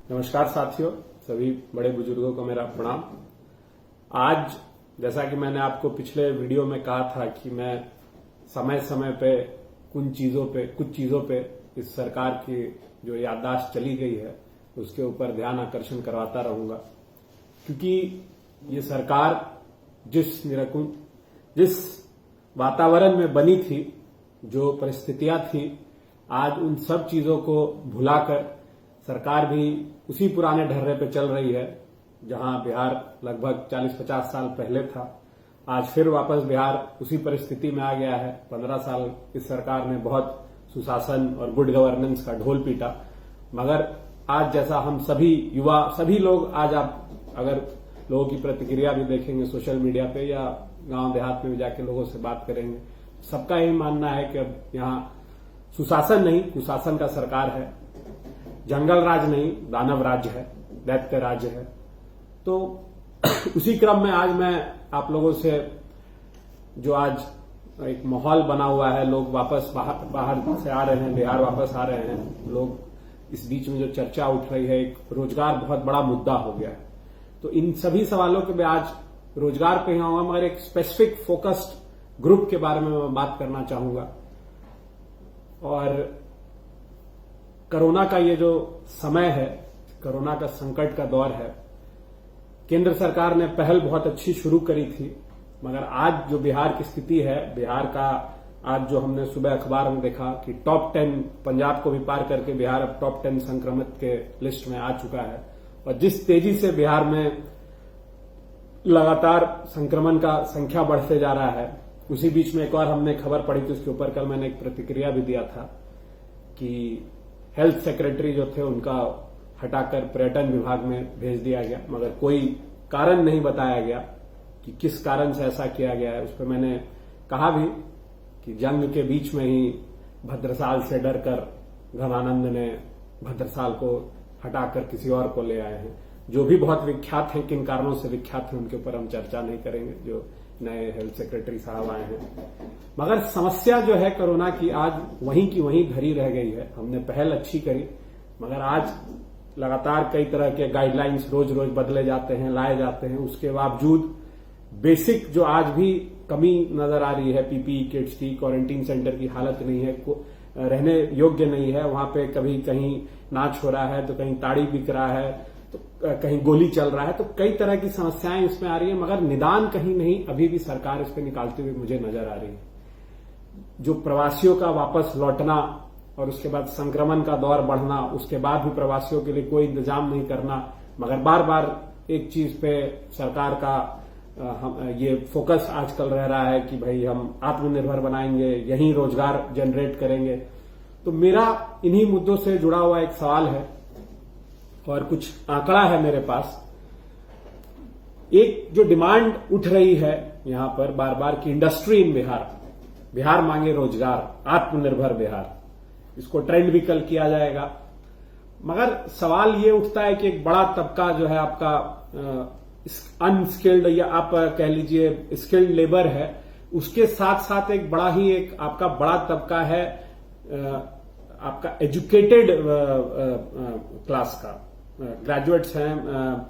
नमस्कार साथियों, सभी बड़े बुजुर्गों को मेरा प्रणाम। आज जैसा कि मैंने आपको पिछले वीडियो में कहा था कि मैं समय समय पे कुछ चीजों पे इस सरकार की जो याददाश्त चली गई है उसके ऊपर ध्यान आकर्षण करवाता रहूंगा, क्योंकि ये सरकार जिस वातावरण में बनी थी, जो परिस्थितियां थी, आज उन सब चीजों को भुलाकर सरकार भी उसी पुराने ढर्रे पे चल रही है जहां बिहार लगभग 40-50 साल पहले था। आज फिर वापस बिहार उसी परिस्थिति में आ गया है। 15 साल इस सरकार ने बहुत सुशासन और गुड गवर्नेंस का ढोल पीटा, मगर आज जैसा हम सभी युवा, सभी लोग, आज आप अगर लोगों की प्रतिक्रिया भी देखेंगे सोशल मीडिया पे या गांव देहात में भी जाके लोगों से बात करेंगे, सबका यही मानना है कि अब यहां सुशासन नहीं, कुशासन का सरकार है। जंगल राज नहीं, दानव राज्य है, दैत्य राज्य है। तो उसी क्रम में आज मैं आप लोगों से, जो आज एक माहौल बना हुआ है, लोग वापस बाहर से आ रहे हैं, बिहार वापस आ रहे हैं लोग, इस बीच में जो चर्चा उठ रही है, एक रोजगार बहुत बड़ा मुद्दा हो गया है। तो इन सभी सवालों के मैं आज रोजगार पे ही आऊंगा, मगर एक स्पेसिफिक फोकस्ड ग्रुप के बारे में मैं बात करना चाहूंगा। और कोरोना का ये जो समय है, कोरोना का संकट का दौर है, केंद्र सरकार ने पहल बहुत अच्छी शुरू करी थी, मगर आज जो बिहार की स्थिति है, बिहार का आज जो हमने सुबह अखबार में देखा कि टॉप 10, पंजाब को भी पार करके बिहार अब टॉप 10 संक्रमित के लिस्ट में आ चुका है। और जिस तेजी से बिहार में लगातार संक्रमण का संख्या बढ़ते जा रहा है, उसी बीच में एक और हमने खबर पढ़ी थी, उसके ऊपर कल मैंने एक प्रतिक्रिया भी दिया था कि हेल्थ सेक्रेटरी जो थे उनका हटाकर पर्यटन विभाग में भेज दिया गया, मगर कोई कारण नहीं बताया गया कि किस कारण से ऐसा किया गया है। उस पर मैंने कहा भी कि जंग के बीच में ही भद्रसाल से डरकर घनानंद ने भद्रसाल को हटाकर किसी और को ले आए हैं, जो भी बहुत विख्यात हैं। किन कारणों से विख्यात हैं उनके ऊपर हम चर्चा नहीं करेंगे, जो नए हेल्थ सेक्रेटरी साहब आए हैं। मगर समस्या जो है कोरोना की, आज वहीं की वहीं धरी रह गई है। हमने पहल अच्छी करी, मगर आज लगातार कई तरह के गाइडलाइंस रोज रोज बदले जाते हैं, लाए जाते हैं। उसके बावजूद बेसिक जो आज भी कमी नजर आ रही है, पीपीई किट्स की, क्वारंटीन सेंटर की हालत नहीं है, रहने योग्य नहीं है। वहां पे कभी कहीं नाच हो रहा है तो कहीं ताड़ी बिक रहा है, तो कहीं गोली चल रहा है। तो कई तरह की समस्याएं इसमें आ रही है, मगर निदान कहीं नहीं अभी भी सरकार इस पे निकालते हुए मुझे नजर आ रही है। जो प्रवासियों का वापस लौटना और उसके बाद संक्रमण का दौर बढ़ना, उसके बाद भी प्रवासियों के लिए कोई इंतजाम नहीं करना, मगर बार बार एक चीज पे सरकार का ये फोकस आजकल रह रहा है कि भाई हम आत्मनिर्भर बनाएंगे, यहीं रोजगार जनरेट करेंगे। तो मेरा इन्हीं मुद्दों से जुड़ा हुआ एक सवाल है और कुछ आंकड़ा है मेरे पास। एक जो डिमांड उठ रही है यहां पर बार बार कि इंडस्ट्री इन बिहार मांगे रोजगार, आत्मनिर्भर बिहार, इसको ट्रेंड भी कल किया जाएगा। मगर सवाल ये उठता है कि एक बड़ा तबका जो है आपका अनस्किल्ड, या आप कह लीजिए स्किल्ड लेबर है, उसके साथ साथ एक आपका बड़ा तबका है आपका एजुकेटेड क्लास का। ग्रेजुएट्स हैं,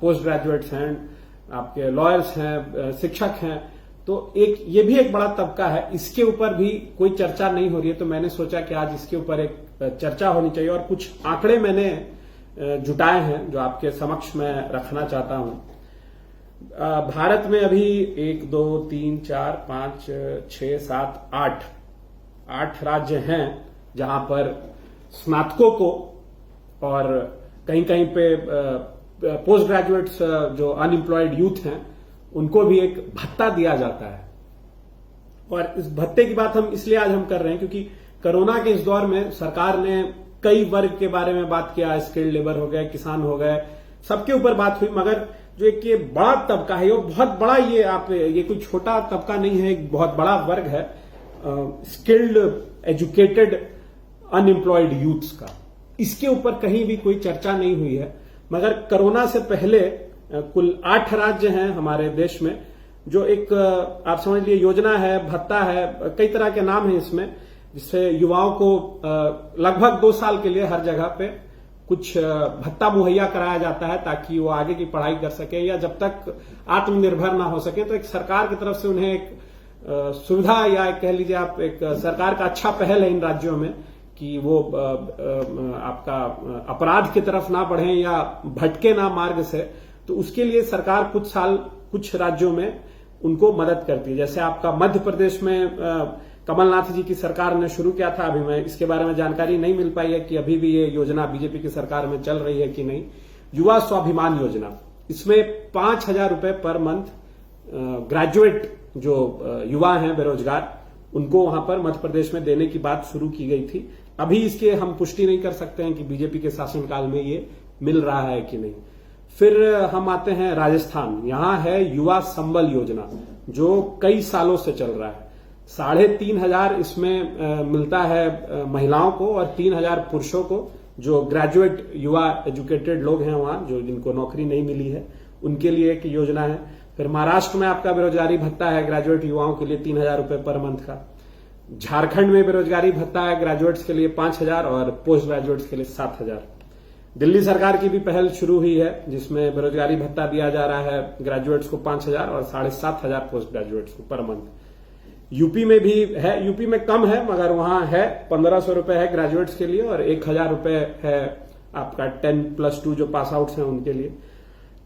पोस्ट ग्रेजुएट्स हैं, आपके लॉयर्स हैं, शिक्षक हैं। तो ये भी एक बड़ा तबका है। इसके ऊपर भी कोई चर्चा नहीं हो रही है, तो मैंने सोचा कि आज इसके ऊपर एक चर्चा होनी चाहिए। और कुछ आंकड़े मैंने जुटाए हैं जो आपके समक्ष मैं रखना चाहता हूं। भारत में अभी 1, 2, 3, 4, 5, 6, 7, 8 राज्य हैं जहां पर स्नातकों को और कहीं कहीं पे पोस्ट ग्रेजुएट्स, जो अनएम्प्लॉयड यूथ हैं, उनको भी एक भत्ता दिया जाता है। और इस भत्ते की बात हम इसलिए आज कर रहे हैं क्योंकि कोरोना के इस दौर में सरकार ने कई वर्ग के बारे में बात किया। स्किल्ड लेबर हो गए, किसान हो गए, सबके ऊपर बात हुई, मगर जो एक ये बड़ा तबका है, वो बहुत बड़ा, ये कोई छोटा तबका नहीं है, एक बहुत बड़ा वर्ग है स्किल्ड, एजुकेटेड, अनएम्प्लॉयड यूथ्स का। इसके ऊपर कहीं भी कोई चर्चा नहीं हुई है। मगर कोरोना से पहले कुल 8 राज्य हैं हमारे देश में, जो एक आप समझ लीजिए योजना है, भत्ता है, कई तरह के नाम हैं इसमें, जिससे युवाओं को लगभग 2 साल के लिए हर जगह पे कुछ भत्ता मुहैया कराया जाता है ताकि वो आगे की पढ़ाई कर सके, या जब तक आत्मनिर्भर ना हो सके। तो एक सरकार की तरफ से उन्हें एक सुविधा, या कह लीजिए आप, एक सरकार का अच्छा पहल है इन राज्यों में कि वो आपका अपराध की तरफ ना बढ़े या भटके ना मार्ग से। तो उसके लिए सरकार कुछ राज्यों में उनको मदद करती है। जैसे आपका मध्य प्रदेश में कमलनाथ जी की सरकार ने शुरू किया था, अभी मैं इसके बारे में जानकारी नहीं मिल पाई है कि अभी भी ये योजना बीजेपी की सरकार में चल रही है कि नहीं, युवा स्वाभिमान योजना। इसमें 5,000 रुपए पर मंथ ग्रेजुएट जो युवा हैं बेरोजगार, उनको वहां पर मध्य प्रदेश में देने की बात शुरू की गई थी। अभी इसके हम पुष्टि नहीं कर सकते हैं कि बीजेपी के शासनकाल में ये मिल रहा है कि नहीं। फिर हम आते हैं राजस्थान, यहां है युवा संबल योजना जो कई सालों से चल रहा है। 3,500 इसमें मिलता है महिलाओं को और 3,000 पुरुषों को, जो ग्रेजुएट युवा एजुकेटेड लोग हैं वहां, जो जिनको नौकरी नहीं मिली है, उनके लिए एक योजना है। फिर महाराष्ट्र में आपका बेरोजगारी भत्ता है ग्रेजुएट युवाओं के लिए 3,000 रुपए पर मंथ का। झारखंड में बेरोजगारी भत्ता है ग्रेजुएट्स के लिए 5,000 और पोस्ट ग्रेजुएट्स के लिए 7,000। दिल्ली सरकार की भी पहल शुरू हुई है जिसमें बेरोजगारी भत्ता दिया जा रहा है ग्रेजुएट्स को 5,000 और 7,500 पोस्ट ग्रेजुएट्स को पर मंथ। यूपी में भी है, यूपी में कम है मगर वहां है 1,500 रुपए है ग्रेजुएट्स के लिए और 1,000 रुपए है आपका 10+2 जो पास आउट्स हैं उनके लिए।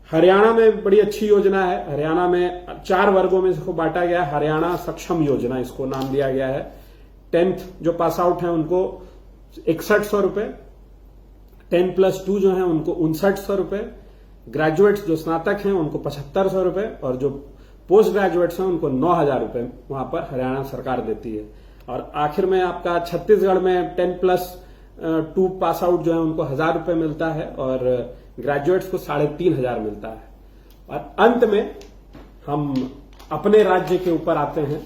हरियाणा में बड़ी अच्छी योजना है। हरियाणा में 4 वर्गों में इसको बांटा गया है, हरियाणा सक्षम योजना इसको नाम दिया गया है। 10th जो पास आउट है उनको 6100 रुपए, 10+2 जो है उनको 5900 रुपए, ग्रेजुएट्स जो स्नातक हैं उनको 7500 रुपए और जो पोस्ट ग्रेजुएट्स हैं उनको 9,000 रुपए वहां पर हरियाणा सरकार देती है। और आखिर में आपका छत्तीसगढ़ में 10+2 पास आउट जो है उनको 1,000 रुपए मिलता है और ग्रेजुएट्स को 3,500 मिलता है। और अंत में हम अपने राज्य के ऊपर आते हैं,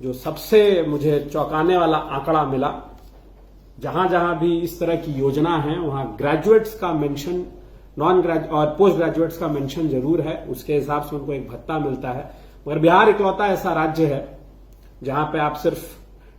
जो सबसे मुझे चौंकाने वाला आंकड़ा मिला। जहां जहां भी इस तरह की योजना है वहां ग्रेजुएट्स का मेंशन, नॉन ग्रेजुएट और पोस्ट ग्रेजुएट्स का मेंशन जरूर है, उसके हिसाब से उनको एक भत्ता मिलता है। मगर बिहार इकलौता ऐसा राज्य है जहां पे आप सिर्फ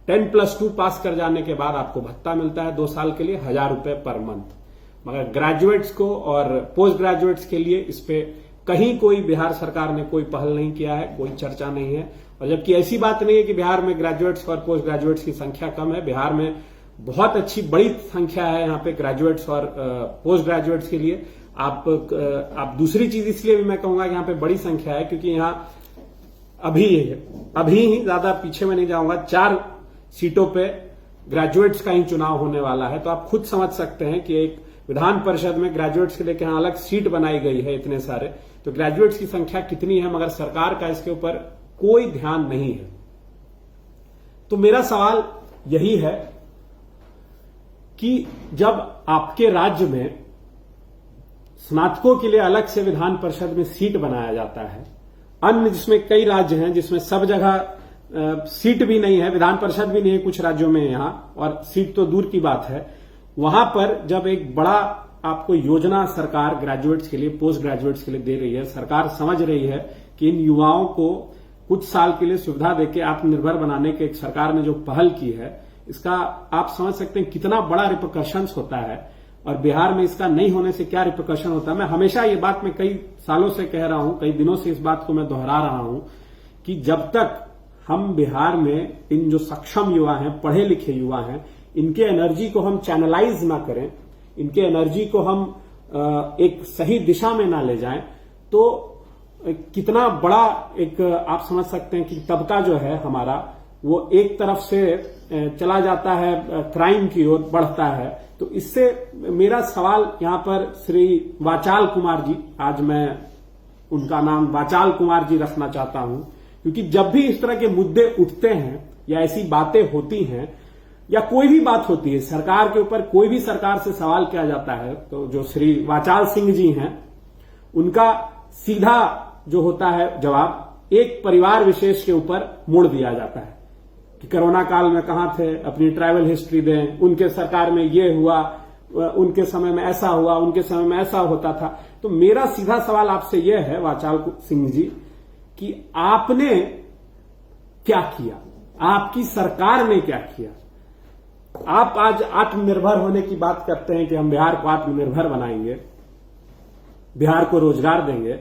10+2 पास कर जाने के बाद आपको भत्ता मिलता है 2 साल के लिए 1,000 रुपए पर मंथ। मगर ग्रेजुएट्स को और पोस्ट ग्रेजुएट्स के लिए इस पे कहीं कोई बिहार सरकार ने कोई पहल नहीं किया है, कोई चर्चा नहीं है। और जबकि ऐसी बात नहीं है कि बिहार में ग्रेजुएट्स और पोस्ट ग्रेजुएट्स की संख्या कम है, बिहार में बहुत अच्छी बड़ी संख्या है यहाँ पे ग्रेजुएट्स और पोस्ट ग्रेजुएट्स के लिए। आप दूसरी चीज इसलिए भी मैं कहूंगा कि यहाँ पे बड़ी संख्या है क्योंकि यहाँ अभी ही ज्यादा पीछे में नहीं जाऊंगा, 4 सीटों पे ग्रेजुएट्स का ही चुनाव होने वाला है। तो आप खुद समझ सकते हैं कि एक विधान परिषद में ग्रेजुएट्स के लिए यहाँ अलग सीट बनाई गई है इतने सारे, तो ग्रेजुएट्स की संख्या कितनी है, मगर सरकार का इसके ऊपर कोई ध्यान नहीं है। तो मेरा सवाल यही है कि जब आपके राज्य में स्नातकों के लिए अलग से विधान परिषद में सीट बनाया जाता है, अन्य जिसमें कई राज्य हैं जिसमें सब जगह सीट भी नहीं है, विधान परिषद भी नहीं है कुछ राज्यों में यहां, और सीट तो दूर की बात है, वहां पर जब एक बड़ा आपको योजना सरकार ग्रेजुएट्स के लिए, पोस्ट ग्रेजुएट्स के लिए दे रही है, सरकार समझ रही है कि इन युवाओं को कुछ साल के लिए सुविधा देके आत्मनिर्भर बनाने के एक सरकार ने जो पहल की है, इसका आप समझ सकते हैं कितना बड़ा रिपरकशंस होता है और बिहार में इसका नहीं होने से क्या रिपरकशन होता है। मैं हमेशा ये बात मैं कई सालों से कह रहा हूं, कई दिनों से इस बात को मैं दोहरा रहा हूं कि जब तक हम बिहार में इन जो सक्षम युवा हैं, पढ़े लिखे युवा हैं, इनके एनर्जी को हम चैनलाइज ना करें, इनके एनर्जी को हम एक सही दिशा में ना ले जाएं, तो कितना बड़ा एक आप समझ सकते हैं कि तबका जो है हमारा वो एक तरफ से चला जाता है, क्राइम की ओर बढ़ता है। तो इससे मेरा सवाल यहां पर श्री वाचाल कुमार जी, आज मैं उनका नाम वाचाल कुमार जी रखना चाहता हूं, क्योंकि जब भी इस तरह के मुद्दे उठते हैं या ऐसी बातें होती हैं या कोई भी बात होती है सरकार के ऊपर, कोई भी सरकार से सवाल किया जाता है, तो जो श्री वाचाल सिंह जी हैं उनका सीधा जो होता है जवाब एक परिवार विशेष के ऊपर मोड़ दिया जाता है कि कोरोना काल में कहां थे, अपनी ट्रैवल हिस्ट्री दें, उनके सरकार में ये हुआ, उनके समय में ऐसा हुआ, उनके समय में ऐसा होता था। तो मेरा सीधा सवाल आपसे यह है वाचाल सिंह जी कि आपने क्या किया, आपकी सरकार ने क्या किया, आप आज आत्मनिर्भर होने की बात करते हैं कि हम बिहार को आत्मनिर्भर बनाएंगे, बिहार को रोजगार देंगे,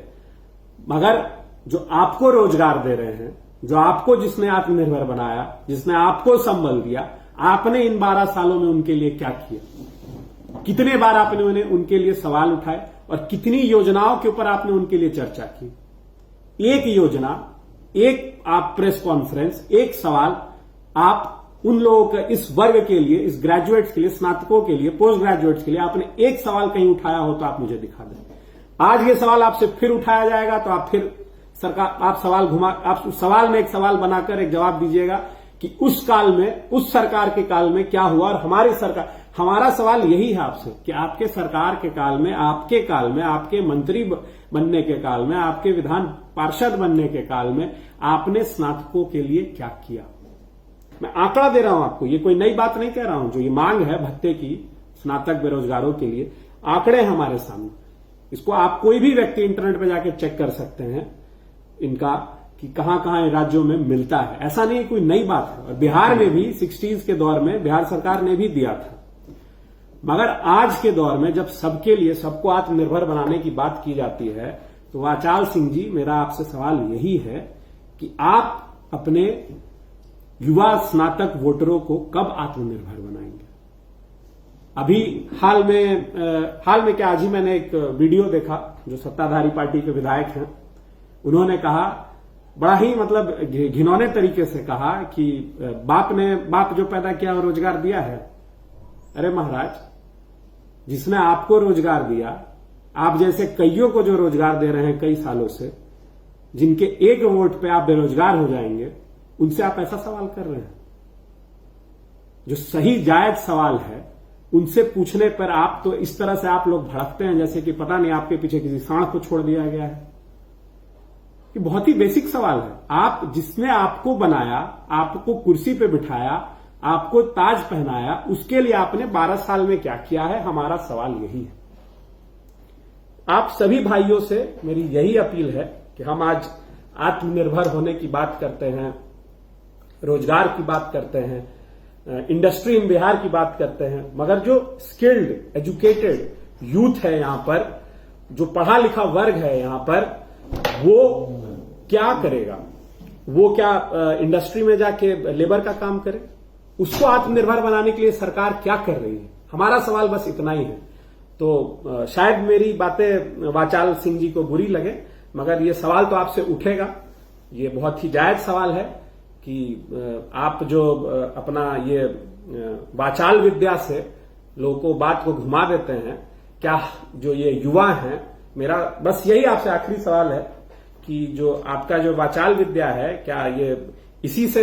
मगर जो आपको रोजगार दे रहे हैं, जो आपको जिसने आत्मनिर्भर बनाया, जिसने आपको संबल दिया, आपने इन 12 सालों में उनके लिए क्या किया? कितने बार आपने उनके लिए सवाल उठाए और कितनी योजनाओं के ऊपर आपने उनके लिए चर्चा की? एक योजना, एक आप प्रेस कॉन्फ्रेंस, एक सवाल आप उन लोगों के, इस वर्ग के लिए, इस ग्रेजुएट्स के लिए, स्नातकों के लिए, पोस्ट ग्रेजुएट्स के लिए आपने एक सवाल कहीं उठाया हो तो आप मुझे दिखा दें। आज ये सवाल आपसे फिर उठाया जाएगा तो आप फिर सरकार, आप उस सवाल में एक सवाल बनाकर एक जवाब दीजिएगा कि उस काल में, उस सरकार के काल में क्या हुआ। और हमारी सरकार, हमारा सवाल यही है आपसे कि आपके सरकार के काल में, आपके काल में, आपके मंत्री बनने के काल में, आपके विधान पार्षद बनने के काल में आपने स्नातकों के लिए क्या किया? मैं आंकड़ा दे रहा हूं आपको, ये कोई नई बात नहीं कह रहा हूं। जो ये मांग है भत्ते की स्नातक बेरोजगारों के लिए, आंकड़े हमारे सामने, इसको आप कोई भी व्यक्ति इंटरनेट पे जाके चेक कर सकते हैं इनका कि कहां कहां राज्यों में मिलता है। ऐसा नहीं कोई नई बात है। और बिहार में भी 60s के दौर में बिहार सरकार ने भी दिया था, मगर आज के दौर में जब सबके लिए, सबको आत्मनिर्भर बनाने की बात की जाती है, तो वाचाल सिंह जी, मेरा आपसे सवाल यही है कि आप अपने युवा स्नातक वोटरों को कब आत्मनिर्भर बनाएंगे? अभी हाल में क्या, आज ही मैंने एक वीडियो देखा, जो सत्ताधारी पार्टी के विधायक हैं, उन्होंने कहा, बड़ा ही मतलब घिनौने तरीके से कहा कि बाप जो पैदा किया वो रोजगार दिया है। अरे महाराज, जिसने आपको रोजगार दिया, आप जैसे कईयों को जो रोजगार दे रहे हैं कई सालों से, जिनके एक वोट पे आप बेरोजगार हो जाएंगे, उनसे आप ऐसा सवाल कर रहे हैं? जो सही जायज सवाल है उनसे पूछने पर आप तो इस तरह से आप लोग भड़कते हैं जैसे कि पता नहीं आपके पीछे किसी सांड को छोड़ दिया गया है। ये बहुत ही बेसिक सवाल है। आप, जिसने आपको बनाया, आपको कुर्सी पे बिठाया, आपको ताज पहनाया, उसके लिए आपने 12 साल में क्या किया है? हमारा सवाल यही है। आप सभी भाइयों से मेरी यही अपील है कि हम आज आत्मनिर्भर होने की बात करते हैं, रोजगार की बात करते हैं, इंडस्ट्री इन बिहार की बात करते हैं, मगर जो स्किल्ड, एजुकेटेड यूथ है यहां पर, जो पढ़ा लिखा वर्ग है यहां पर, वो क्या करेगा? वो क्या इंडस्ट्री में जाके लेबर का काम करे? उसको आत्मनिर्भर बनाने के लिए सरकार क्या कर रही है? हमारा सवाल बस इतना ही है। तो शायद मेरी बातें वाचाल सिंह जी को बुरी लगे, मगर ये सवाल तो आपसे उठेगा। ये बहुत ही जायज सवाल है कि आप जो अपना ये वाचाल विद्या से लोगों को बात को घुमा देते हैं, क्या जो ये युवा हैं, मेरा बस यही आपसे आखिरी सवाल है कि जो आपका जो वाचाल विद्या है, क्या ये इसी से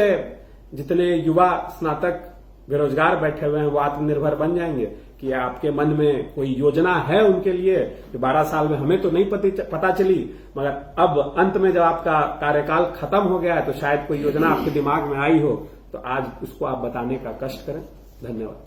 जितने युवा स्नातक बेरोजगार बैठे हुए हैं वो आत्मनिर्भर बन जाएंगे? कि आपके मन में कोई योजना है उनके लिए कि 12 साल में हमें तो नहीं पता चली, मगर अब अंत में जब आपका कार्यकाल खत्म हो गया है तो शायद कोई योजना आपके दिमाग में आई हो, तो आज उसको आप बताने का कष्ट करें। धन्यवाद।